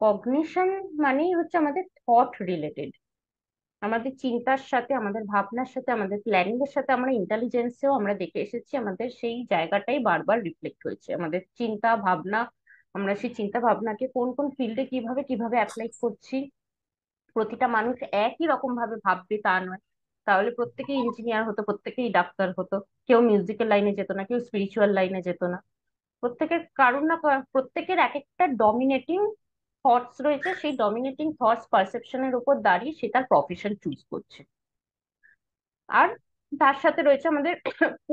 Cognition মানেই হচ্ছে আমাদের থট রিলেটেড, আমাদের চিন্তার সাথে, আমাদের ভাবনার সাথে, আমাদের প্ল্যানিং এর সাথে, আমরা ইন্টেলিজেন্সেও আমরা দেখে এসেছি আমাদের সেই জায়গাটাই বারবার রিফ্লেক্ট হয়েছে আমাদের চিন্তা ভাবনা। আমরা সেই চিন্তা ভাবনাকে কোন কোন ফিল্ডে কিভাবে কিভাবে অ্যাপ্লাই করছি। প্রতিটা মানুষ একই রকম ভাবে ভাববে তা নয়। তাহলে প্রত্যেকেই ইঞ্জিনিয়ার হতো, প্রত্যেকেই ডাক্তার হতো, কেউ মিউজিক্যাল লাইনে যেত না, কেউ স্পিরিচুয়াল লাইনে যেত না। প্রত্যেকের কারুর না প্রত্যেকের এক একটা ডমিনেটিং থটস রয়েছে, সেই ডমিনেটিং থটস পারসেপশনের উপর দাঁড়িয়ে সে তার প্রফেশন চুজ করছে। আর তার সাথে রয়েছে আমাদের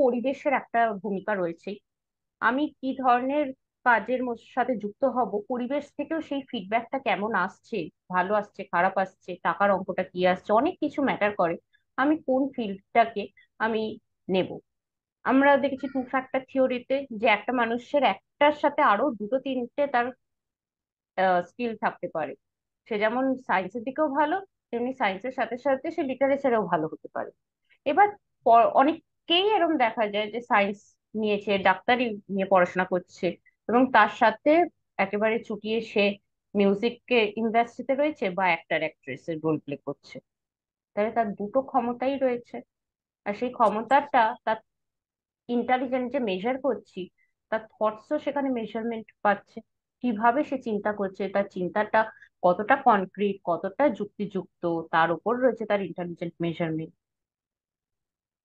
পরিবেশের একটা ভূমিকা রয়েছে। আমি কি ধরনের কাজের সাথে যুক্ত হব, পরিবেশ থেকেও সেই ফিডব্যাকটা কেমন আসছে, ভালো আসছে খারাপ আসছে, টাকার অঙ্কটা কি আসছে, অনেক কিছু ম্যাটার করে আমি কোন ফিল্ডটাকে আমি নেব। আমরা দেখেছি টু ফ্যাক্টর থিওরিতে যে একটা মানুষের একটার সাথে আরো দুটো তিনটে তার স্কিল থাকতে পারে। সে যেমন সায়েন্সের দিকেও ভালো, তেমনি সায়েন্সের সাথে সাথে সে লিটারেচারেও ভালো হতে পারে। এবার অনেককেই এরকম দেখা যায় যে সায়েন্স নিয়েছে, ডাক্তারি নিয়ে পড়াশোনা করছে, এবং তার সাথে একেবারে চুটিয়ে সে মিউজিক ইন্ডাস্ট্রিতে রয়েছে বা অ্যাক্টর অ্যাক্ট্রেসের রোল প্লে করছে। তাহলে তার দুটো ক্ষমতাই রয়েছে। আর সেই ক্ষমতাটা তার ইন্টেলিজেন্ট যে মেজার করছি, তার থটসও সেখানে মেজারমেন্ট পাচ্ছে। কিভাবে সে চিন্তা করছে, তার চিন্তাটা কতটা কনক্রিট, কতটা যুক্তিযুক্ত, তার উপর রয়েছে তার ইন্টেলিজেন্ট মেজারমেন্ট।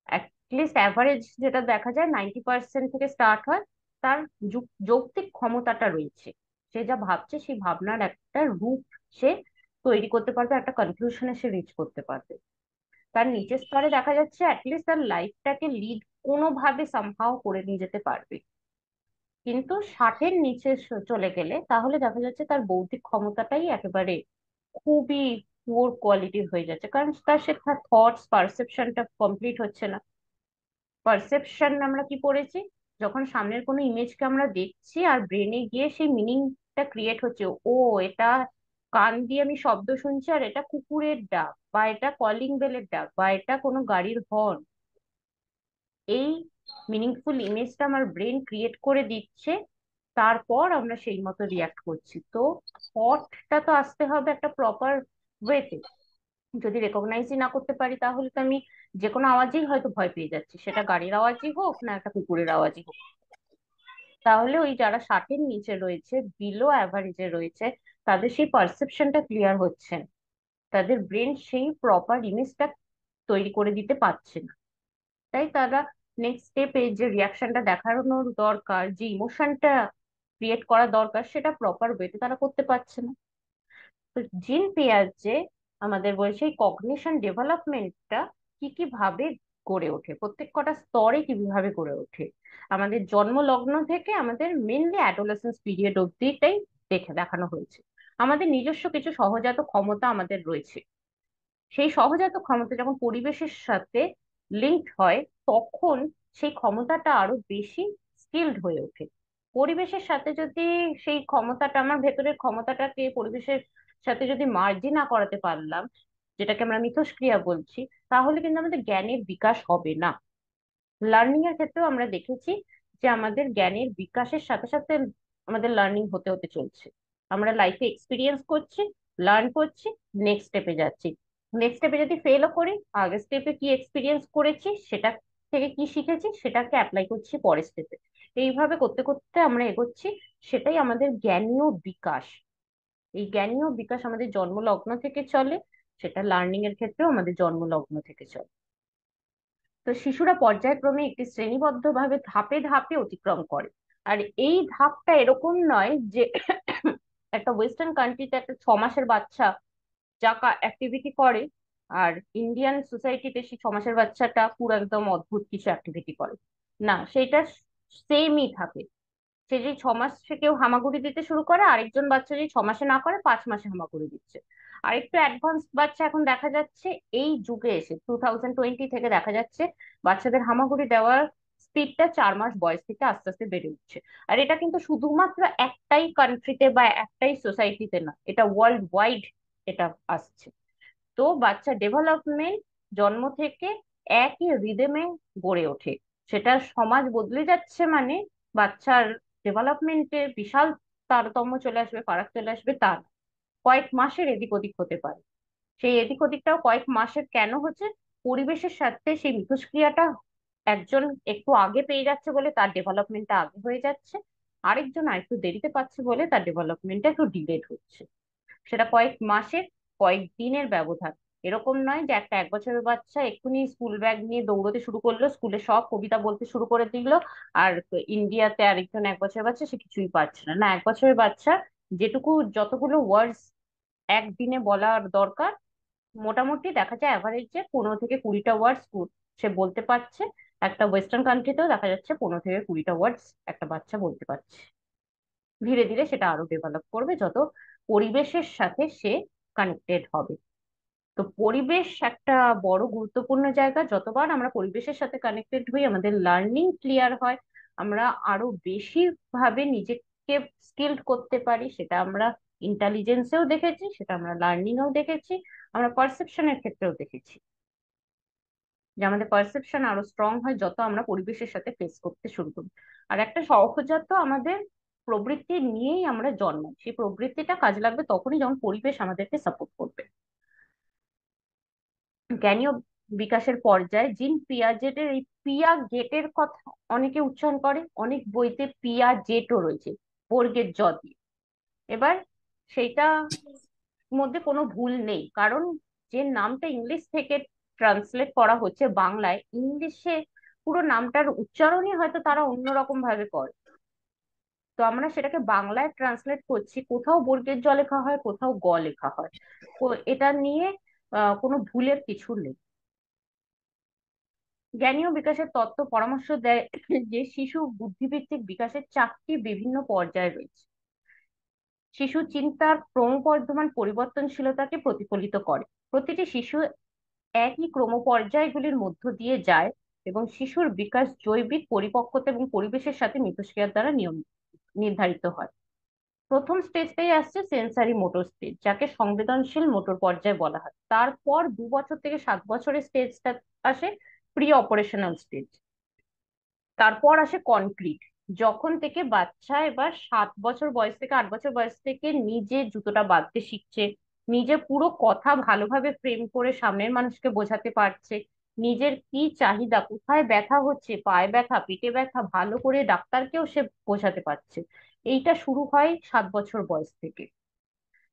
অ্যাটলিস্ট অ্যাভারেজ যেটা দেখা যায় 90% থেকে স্টার্ট হয়, তার যৌক্তিক ক্ষমতাটা রয়েছে। সে যা ভাবছে সেই ভাবনার একটা রূপ সে তৈরি করতে পারবে, একটা কনক্লুশনে সে রিচ করতে পারবে। তার নিচের স্তরে দেখা যাচ্ছে অ্যাটলিস্ট তার লাইফটাকে লিড কোনোভাবে সামহাও করে নিয়ে যেতে পারবে। কিন্তু 60-এর নিচে চলে গেলে তাহলে দেখা যাচ্ছে তার বৌদ্ধিক ক্ষমতাটাই একেবারে খুবই পুয়ার কোয়ালিটির হয়ে যাচ্ছে, কারণ তার সে তার থটস পারসেপশনটা কমপ্লিট হচ্ছে না। পারসেপশন আমরা কি পড়েছি, যখন সামনের কোনো ইমেজকে আমরা দেখছি আর ব্রেনে গিয়ে সেই মিনিংটা ক্রিয়েট হচ্ছে। ও, এটা কান দিয়ে আমি শব্দ শুনছি আর এটা কুকুরের ডাক, বা এটা কলিং বেলের ডাক, বা এটা কোনো গাড়ির হর্ন। এই মিনিংফুল ইমেজটা আমার ব্রেন ক্রিয়েট করে দিচ্ছে, তারপর আমরা সেই মতো রিয়াক্ট করছি। তো থটটা তো আসতে হবে একটা প্রপার ওয়েতে। যদি রেকগনাইজই না করতে পারি তাহলে তো আমি যে কোনো আওয়াজেই হয়তো ভয় পেয়ে যাচ্ছি, সেটা গাড়ির আওয়াজই হোক না একটা কুকুরের আওয়াজই হোক। তাহলে ওই যারা 60-এর নিচে রয়েছে, বিলো অ্যাভারেজে রয়েছে, তাদের সেই পারসেপশনটা ক্লিয়ার হচ্ছে না। তাদের ব্রেন সেই প্রপার ইমেজটা তৈরি করে দিতে পারছে না। তাই তারা নেক্সট স্টেপে যে রিয়াকশনটা দেখানোর দরকার, যে ইমোশনটা ক্রিয়েট করা দরকার, সেটা প্রপার ওয়েতে তারা করতে পারছে না। তো জিন পিয়াজে আমাদের বলছে এই কগনিশন ডেভেলপমেন্টটা কি কি ভাবে গড়ে ওঠে, প্রত্যেক কটা স্তরে কিভাবে গড়ে ওঠে। আমাদের জন্ম লগ্ন থেকে আমাদের মেনলি অ্যাডোলেসেন্স পিরিয়ড অব্দিটাই দেখানো হয়েছে। আমাদের নিজস্ব কিছু সহজাত ক্ষমতা আমাদের রয়েছে। সেই সহজাত ক্ষমতা যখন পরিবেশের সাথে লিঙ্কড হয়, তখন সেই ক্ষমতাটা আরো বেশি স্কিলড হয়ে ওঠে। পরিবেশের সাথে যদি সেই ক্ষমতাটা, আমার ভেতরের ক্ষমতাটাকে পরিবেশের সাথে যদি মার্জি না করাতে পারলাম, যেটাকে আমরা মিথস্ক্রিয়া বলছি, তাহলে কিন্তু আমাদের জ্ঞানের বিকাশ হবে না। লার্নিং এর ক্ষেত্রেও আমরা দেখেছি যে আমাদের জ্ঞানের বিকাশের সাথে সাথে আমাদের লার্নিং হতে হতে চলছে। আমরা লাইফে এক্সপিরিয়েন্স করছি, লার্ন করছি, নেক্সট স্টেপে যাচ্ছি। নেক্সট স্টেপে যদি ফেলও করি, আগের স্টেপে কি এক্সপিরিয়েন্স করেছি সেটা থেকে কি শিখেছি সেটাকে অ্যাপ্লাই করছি পরের স্টেপে। এইভাবে করতে করতে আমরা এগোচ্ছি। সেটাই আমাদের জ্ঞানীয় বিকাশ। এই জ্ঞানীয় বিকাশ আমাদের জন্মলগ্ন থেকে চলে, সেটা লার্নিং এর ক্ষেত্রেও আমাদের জন্মলগ্ন থেকে চলে। তো শিশুরা পর্যায়ক্রমে একটি শ্রেণীবদ্ধভাবে ধাপে ধাপে অতিক্রম করে। আর এই ধাপটা এরকম নয় যে একটা ওয়েস্টার্ন কান্ট্রিতে একটা 6 মাসের বাচ্চা যা অ্যাক্টিভিটি করে, আর ইন্ডিয়ান সোসাইটিতে সেই 6 মাসের বাচ্চাটা পুরো একদম অদ্ভুত কিছু অ্যাক্টিভিটি করে। না, সেটা সেমই থাকে। সে যে 6 মাসে কেউ হামাগুড়ি দিতে শুরু করে, আরেকজন বাচ্চা যদি 6 মাসে না করে 5 মাসে হামাগুড়ি দিচ্ছে। আরেকটু অ্যাডভান্স বাচ্চা এখন দেখা যাচ্ছে, এই যুগে এসে 2020 থেকে দেখা যাচ্ছে বাচ্চাদের হামাগুড়ি দেওয়ার স্পিডটা 4 মাস বয়স থেকে আস্তে আস্তে বেড়ে উঠছে। আর এটা কিন্তু শুধুমাত্র একটাই কান্ট্রিতে বা একটাই সোসাইটিতে না, এটা ওয়ার্ল্ড ওয়াইড এটা আসছে। তো বাচ্চা ডেভেলপমেন্ট জন্ম থেকে একই রিদেমে গড়ে ওঠে। সেটা সমাজ বদলে যাচ্ছে মানে বাচ্চার ডেভেলপমেন্টে বিশাল তারতম্য চলে আসবে, ফারাক চলে আসবে তা না। কয়েক মাসের এদিক ওদিক হতে পারে। সেই এদিক ওদিকটাও কয়েক মাসের কেন হচ্ছে? পরিবেশের সাথে সেই মিথস্ক্রিয়াটা একজন একটু আগে পেয়ে যাচ্ছে বলে তার ডেভেলপমেন্টটা আগে হয়ে যাচ্ছে, আরেকজন আরেকটু দেরিতে পাচ্ছে বলে তার ডেভেলপমেন্টটা একটু ডিলেড হচ্ছে। সেটা কয়েক মাসের, কয়েক দিনের ব্যবধান। এরকম নয় যে একটা 1 বছরের বাচ্চা এক্ষুনি স্কুল ব্যাগ নিয়ে দৌড়তে শুরু করলো, স্কুলে সব কবিতা বলতে শুরু করে দিল, আর ইন্ডিয়াতে আরেকজন 1 বছরের বাচ্চা সে কিছুই পারছে না। না, 1 বছরের বাচ্চা যেটুকু যতগুলো ওয়ার্ডস একদিনে বলার দরকার, মোটামুটি দেখা যায় অ্যাভারেজে 15 থেকে 20টা ওয়ার্ডস সে বলতে পারছে। একটা ওয়েস্টার্ন কান্ট্রিতেও দেখা যাচ্ছে 15 থেকে 20টা ওয়ার্ডস একটা বাচ্চা বলতে পারছে। ধীরে ধীরে সেটা আরো ডেভেলপ করবে যত পরিবেশের সাথে সে কানেক্টেড হবে। তো পরিবেশ একটা বড় গুরুত্বপূর্ণ জায়গা। যতবার আমরা পরিবেশের সাথে কানেক্টেড হই আমাদের লার্নিং ক্লিয়ার হয়, আমরা আরো বেশি ভাবে নিজেকে স্কিলড করতে পারি। সেটা আমরা ইন্টেলিজেন্সেও দেখেছি, সেটা আমরা লার্নিং এও দেখেছি, আমরা পারসেপশনের ক্ষেত্রেও দেখেছি যে আমাদের পারসেপশন আরো স্ট্রং হয় যত আমরা পরিবেশের সাথে ফেস করতে শুরু করি। আর একটা সহজাত আমাদের প্রবৃত্তি নিয়েই আমরা জন্মাই, সেই প্রবৃত্তিটা কাজে লাগবে তখনই যখন পরিবেশ আমাদেরকে সাপোর্ট করবে। জ্ঞানীয় বিকাশের পর্যায়ে জিন পিয়াজেটের এই পিয়া গেটের কথা অনেকে উচ্চারণ করে, অনেক বইতে পিয়া জেটও রয়েছে, বর্গের জ দিয়ে। এবার সেইটা মধ্যে কোনো ভুল নেই, কারণ যে নামটা ইংলিশ থেকে ট্রান্সলেট করা হচ্ছে বাংলায়, ইংলিশে পুরো নামটার উচ্চারণই হয়তো তারা অন্যরকম ভাবে করে। তো আমরা সেটাকে বাংলায় ট্রান্সলেট করছি, কোথাও বর্গের জ লেখা হয়, কোথাও গ লেখা হয়। তো এটা নিয়ে কোনো ভুলের কিছু নেই। জ্ঞানীয় বিকাশের তত্ত্ব পরামর্শ দেয় যে শিশু বুদ্ধিভিত্তিক বিকাশের 4টি বিভিন্ন পর্যায় রয়েছে। শিশু চিন্তার ক্রমবর্ধমান পরিবর্তনশীলতাকে প্রতিফলিত করে। প্রতিটি শিশু একই ক্রমপর্যায়গুলির মধ্য দিয়ে যায় এবং শিশুর বিকাশ জৈবিক পরিপক্কতা এবং পরিবেশের সাথে মিথস্ক্রিয়ার দ্বারা নির্ধারিত হয়। প্রথম স্টেজটাই আসছে সেন্সারি মোটর স্টেজ, যাকে সংবেদনশীল মোটর পর্যায় বলা হয়। তারপর 2 বছর থেকে 7 বছরের স্টেজটা আসে প্রি অপারেশনাল স্টেজ। তারপর আসে কনক্রিট, যখন থেকে বাচ্চা এবার 7 বছর বয়স থেকে 8 বছর বয়স থেকে নিজে জুতোটা বাঁধতে শিখছে, নিজে পুরো কথা ভালোভাবে ফ্রেম করে সামনের মানুষকে বোঝাতে পারছে, নিজের কি চাহিদা, কোথায় ব্যথা হচ্ছে, পায়ে ব্যথা, পেটে ব্যথা, ভালো করে ডাক্তারকেও সে বোঝাতে পারছে। এইটা শুরু হয় 7 বছর বয়স থেকে।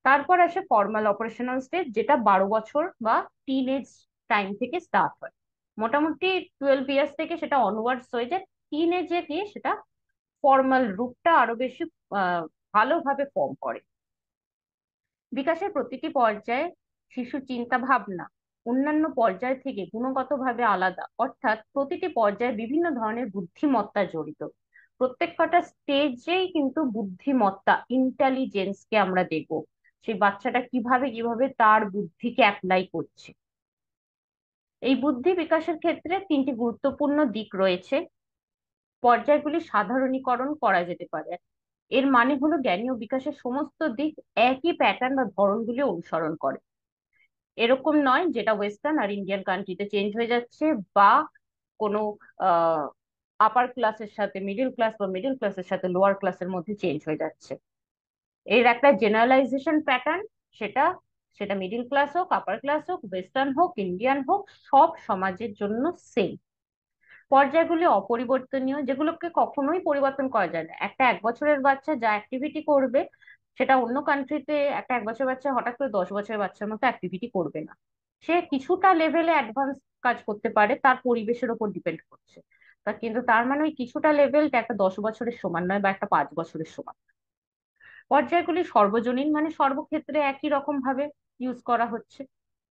তারপর আসে ফর্মাল অপারেশনাল স্টেজ, যেটা 12 বছর বা টিন এজ টাইম থেকে স্টার্ট হয়। মোটামুটি 12 ইয়ার্স থেকে সেটা অনওয়ার্ডস হয়ে যায়। টিন এজে গিয়ে সেটা ফর্মাল রূপটা আরো বেশি ভালোভাবে ফর্ম করে। বিকাশের প্রতিটি পর্যায়ে শিশু চিন্তা ভাবনা অন্যান্য পর্যায় থেকে গুণগতভাবে আলাদা, অর্থাৎ প্রতিটি পর্যায়ে বিভিন্ন ধরনের বুদ্ধিমত্তা জড়িত। প্রত্যেকটা স্টেজেই কিন্তু বুদ্ধিমত্তা, ইন্টেলিজেন্সকে আমরা দেখবো, সেই বাচ্চাটা কিভাবে কিভাবে তার বুদ্ধিকে অ্যাপ্লাই করছে। এই বুদ্ধি বিকাশের ক্ষেত্রে 3টি গুরুত্বপূর্ণ দিক রয়েছে। পর্যায়গুলি সাধারণীকরণ করা যেতে পারে। এর মানে হলো জ্ঞানীয় বিকাশের সমস্ত দিক একই প্যাটার্ন বা ধরনগুলি অনুসরণ করে। এরকম নয় যেটা ওয়েস্টার্ন আর ইন্ডিয়ান কান্ট্রিতে চেঞ্জ হয়ে যাচ্ছে, বা কোনো আপার ক্লাসের সাথে মিডিল ক্লাস বা মিডিল ক্লাসের সাথে লোয়ার ক্লাসের মধ্যে চেঞ্জ হয়ে যাচ্ছে। এর একটা জেনারেলাইজেশন প্যাটার্ন, সেটা সেটা মিডিল ক্লাস হোক, আপার ক্লাস হোক, ওয়েস্টার্ন হোক, ইন্ডিয়ান হোক, সব সমাজের জন্য সেম। পর্যায়গুলি অপরিবর্তনীয়, যেগুলোকে কখনোই পরিবর্তন করা যায় না। একটা 1 বছরের বাচ্চা যা অ্যাক্টিভিটি করবে, সেটা অন্য কান্ট্রিতে একটা 1 বছরের বাচ্চা হঠাৎ করে 10 বছরের বাচ্চার মতো অ্যাক্টিভিটি করবে না। সে কিছুটা লেভেলে অ্যাডভান্স কাজ করতে পারে, তার পরিবেশের ওপর ডিপেন্ড করছে। তা কিন্তু তার মানে ওই কিছুটা লেভেলটা একটা 10 বছরের সমান নয় বা একটা 5 বছরের সমান। পর্যায়গুলি সর্বজনীন, মানে সর্বক্ষেত্রে একই রকম ভাবে ইউজ করা হচ্ছে।